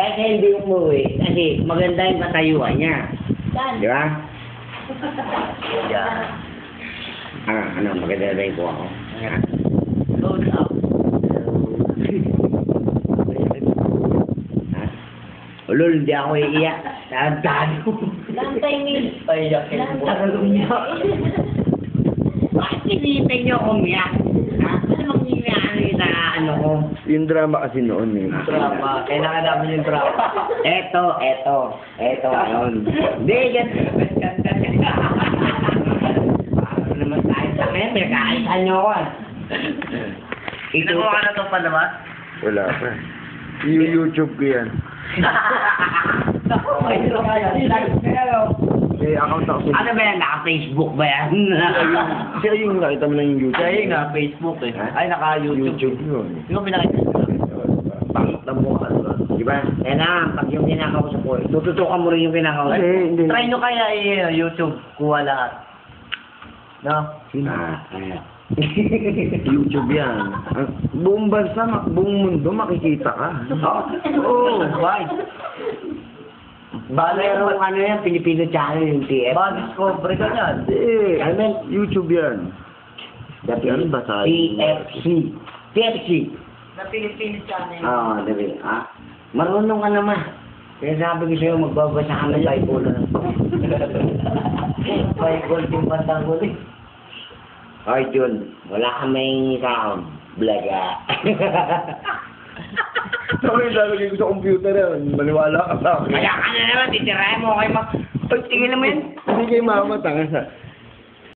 Kasi hindi umuwi. Kasi maganda yung katayuan niya. Saan? Di ba? Yan. Ano, maganda rin po ako. Load up. Ha? Ulol, hindi ako iiyak. Tado. Lantay ni. Payakin mo. Bakit sinipin niyo ako umiyak? Ha? Ano mangyayari na ano ko? Yung drama kasi noon eh. Drama. Kailangan namin yung drama. Eto, ngayon. Hindi, yan. Ano naman tayo sa member, kaalisan niyo ako. Nakuha ka na itong palabas? Wala pa. Yung YouTube ko yan. May account ako sa... Ano ba yan? Naka-Facebook ba yan? Siya yung nakita mo lang yung YouTube. Kaya yung Facebook eh. Ay, naka-YouTube. YouTube yun. Hindi ko pinakita. Pangit na mukha. Di ba? Kaya na, pag yung kinakausap ko, tututukan mo rin yung kinakausap. Hindi. Try nyo kaya YouTube. Kuha lahat. No? YouTube yan. Buong bansa, buong mundo makikita ka. Oo. Why? Merong ano yan, Filipino channel yung TF. Discovery ka yan. Hindi. I mean, YouTube yan. Yan ba sa... TFC. TFC. Na Pilipino channel. Oo, dali. Marunong ka naman. Kaya sabi ko sa'yo, magbabasa ka ng Bible. Bible yung bandang huli. Ay, Jun, wala kaming sound. Blaga. Ako yung lalagay ko sa computer yan. Maniwala ka sa akin. Kaya ka na naman, titirahin mo kay Ay, tingin mo yun. Hindi kayo mamatanga sa...